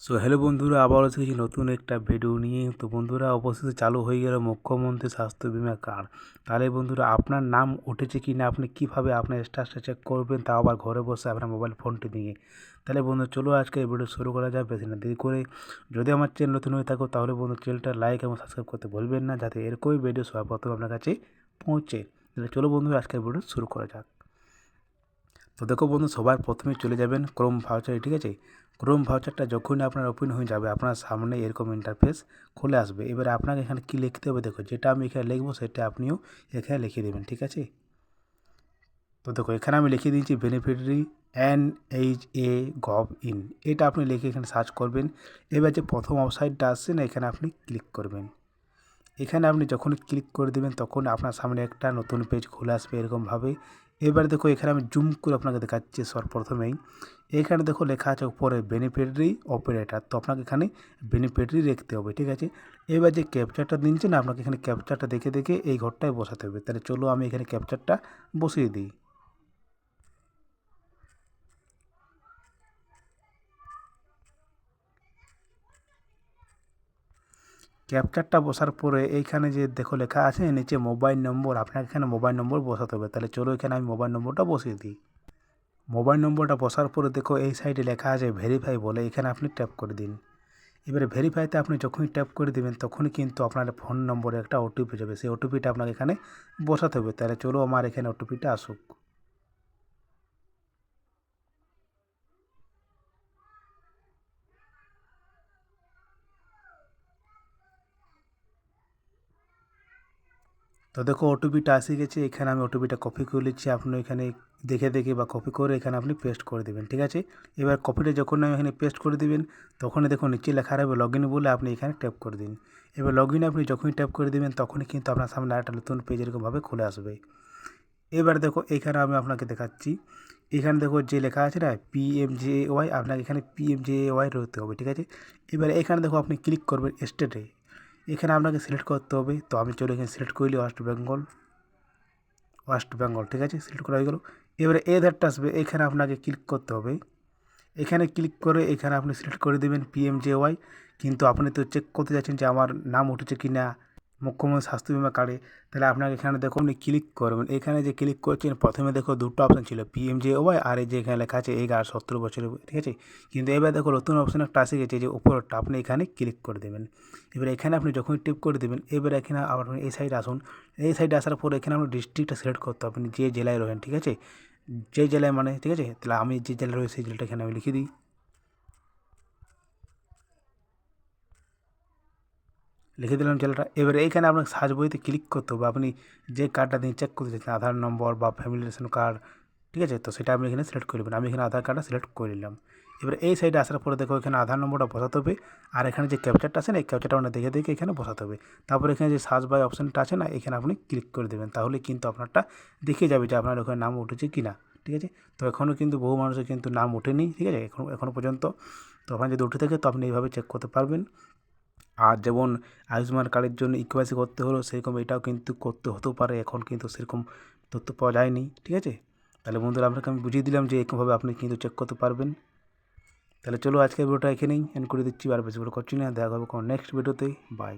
So hello বন্ধুরা, আবার এসেছি নতুন একটা ভিডিও নিয়ে। তো বন্ধুরা, অবশেষে চালু হয়ে গেল মুখ্যমন্ত্রী স্বাস্থ্য বিমা কার্ড। তাহলে বন্ধুরা, আপনার নাম উঠেছে কি না, আপনি কীভাবে আপনার স্ট্যাটাসটা চেক করবেন, তাও আবার ঘরে বসে আপনার মোবাইল ফোনটি দিয়ে। তাহলে বন্ধু, চলো আজকে এই ভিডিও শুরু করা যায় বেশি না দেরি করে। যদি আমার চ্যানেল নতুন হয়ে থাকো তাহলে বন্ধু, চ্যানেলটা লাইক এবং সাবস্ক্রাইব করতে ভুলবেন না, যাতে এরকমই ভিডিও সবার প্রথমে আপনার কাছে পৌঁছে। তাহলে চলো বন্ধু, আজকের ভিডিও শুরু করা যাক। তো দেখো বন্ধু, সবার প্রথমে চলে যাবেন ক্রোম ভাউচারে, ঠিক আছে। ক্রোম ভাউচারটা যখনই আপনার ওপেন হয়ে যাবে, আপনার সামনে এরকম ইন্টারফেস খুলে আসবে। এবারে আপনাকে এখানে কী লিখতে হবে, দেখো যেটা আমি এখানে লিখবো সেটা আপনিও এখানে লিখে দেবেন, ঠিক আছে। তো দেখো এখানে আমি লিখে দিয়েছি বেনিফিটারি NHA গভ ইন। এটা আপনি লিখে এখানে সার্চ করবেন। এবার যে প্রথম ওয়েবসাইটটা আসছে না, এখানে আপনি ক্লিক করবেন। এখানে আপনি যখন ক্লিক করে দেবেন তখন আপনার সামনে একটা নতুন পেজ খুলে আসবে এরকমভাবে। এবার দেখো এখানে আমি জুম করে আপনাকে দেখাচ্ছি সর্বপ্রথমেই। এখানে দেখো লেখা আছে উপরে বেনিফিটারি অপারেটর, তো আপনাকে এখানে বেনিফিটারি রাখতে হবে, ঠিক আছে। এবার যে ক্যাপচারটা দিচ্ছেন আপনাকে এখানে ক্যাপচারটা দেখে দেখে এই ঘরটায় বসাতে হবে। তাহলে চলো আমি এখানে ক্যাপচারটা বসিয়ে দিই। ক্যাপচারটা বসার পরে এইখানে যে দেখো লেখা আছে নিচে মোবাইল নম্বর, আপনাকে এখানে মোবাইল নম্বর বসাতে হবে। তাহলে চলো এখানে আমি মোবাইল নম্বরটা বসিয়ে দিই। মোবাইল নম্বরটা বসার পরে দেখো এই সাইডে লেখা আছে ভেরিফাই বলে, এখানে আপনি ট্যাপ করে দিন। এবারে ভেরিফাইতে আপনি যখনই ট্যাপ করে দেবেন তখনই কিন্তু আপনার ফোন নম্বরে একটা ওটিপি যাবে, সেই ওটিপিটা আপনাকে এখানে বসাতে হবে। তাহলে চলো আমার এখানে ওটিপিটা আসুক। তো দেখো ওটিপিটা এসে গেছে, এখানে আমি ওটিপিটা কপি করে নিচ্ছি। আপনি এখানে দেখে দেখে বা কপি করে এখানে আপনি পেস্ট করে দেবেন, ঠিক আছে। এবার কপিটা যখন আমি এখানে পেস্ট করে দেবেন তখনই দেখুন নিচে লেখা থাকবে লগ ইন বলে, আপনি এখানে ট্যাপ করে দিন। এবার লগ ইনে আপনি যখনই ট্যাপ করে দেবেন তখনই কিন্তু আপনার সামনে একটা নতুন পেজ এরকমভাবে খুলে আসবে। এবার দেখো এখানে আমি আপনাকে দেখাচ্ছি। এখানে দেখো যে লেখা আছে না PMJAY, আপনাকে এখানে PMJAY রতে হবে, ঠিক আছে। এবার এখানে দেখো আপনি ক্লিক করবেন স্টেটে। এখানে আপনাকে সিলেক্ট করতে হবে। তো আমি চলো এখানে সিলেক্ট করলি ওয়েস্ট বেঙ্গল, ঠিক আছে, সিলেক্ট করা হয়ে গেল। এবারে এ ধারটা আসবে, এখানে আপনাকে ক্লিক করতে হবে। এখানে ক্লিক করে এখানে আপনি সিলেক্ট করে দেবেন PMJAY। কিন্তু আপনি তো চেক করতে যাচ্ছেন যে আমার নাম উঠেছে কি না মুখ্যমন্ত্রী স্বাস্থ্য বিমা কার্ডে। তাহলে আপনাকে এখানে দেখো আপনি ক্লিক করবেন। এখানে যে ক্লিক করছেন প্রথমে দেখো দুটো অপশান ছিল PMJAY, আর এই যে এখানে লেখা আছে 11-17 বছরের, ঠিক আছে। কিন্তু এবার দেখো নতুন অপশান একটা আসে গেছে, যে উপরটা আপনি এখানে ক্লিক করে দেবেন। এবার এখানে আপনি যখনই টিপ করে দেবেন, এবার এখানে আবার এই সাইডে আসুন। এই সাইডে আসার পরে এখানে আপনি ডিস্ট্রিক্টটা সিলেক্ট করতে হবে, আপনি যে জেলায় রয়েছেন, ঠিক আছে। যে জেলায় মানে, ঠিক আছে। তাহলে আমি যে জেলায় রয়েছি সেই জেলাটা এখানে আমি লিখে দিই, লিখে দিলাম জেলাটা। এবারে এইখানে আপনাকে সার্চ বইতে ক্লিক করতে হবে, আপনি যে কার্ডটা দিয়ে চেক করতে চাইছেন, আধার নম্বর বা ফ্যামিলি রেশন কার্ড, ঠিক আছে। তো সেটা আপনি এখানে সিলেক্ট করে নেবেন। আমি এখানে আধার কার্ডটা সিলেক্ট করে নিলাম। এবারে এই সাইডে আসার পরে দেখো এখানে আধার নম্বরটা বসাতে হবে, আর এখানে যে ক্যাপচারটা আছে না, এই ক্যাপচারটা আপনার দেখে দেখে এখানে বসাতে হবে। তারপরে এখানে যে সার্চ বাই অপশানটা আছে না, এখানে আপনি ক্লিক করে দেবেন। তাহলে কিন্তু আপনারটা দেখে যাবে যে আপনার ওখানে নাম উঠেছে কি না, ঠিক আছে। তো এখনও কিন্তু বহু মানুষের কিন্তু নাম ওঠেনি, ঠিক আছে, এখনও পর্যন্ত। তো ওখানে যদি উঠে থাকে তো আপনি এইভাবে চেক করতে পারবেন। আর যেমন আয়ুষ্মান কার্ডের জন্য ইকেওয়াইসি করতে হলো, সেরকম এটাও কিন্তু করতে হতেও পারে। এখন কিন্তু সেরকম তথ্য পাওয়া যায়নি, ঠিক আছে। তাহলে বন্ধুরা, আপনাকে আমি বুঝিয়ে দিলাম যে এরকমভাবে আপনি কিন্তু চেক করতে পারবেন। তাহলে চলো আজকের ভিডিওটা এখানেই এন্ড করে দিচ্ছি, আর বেশি বড় করছি না। দেখা হবে কোনো নেক্সট ভিডিওতে। বাই।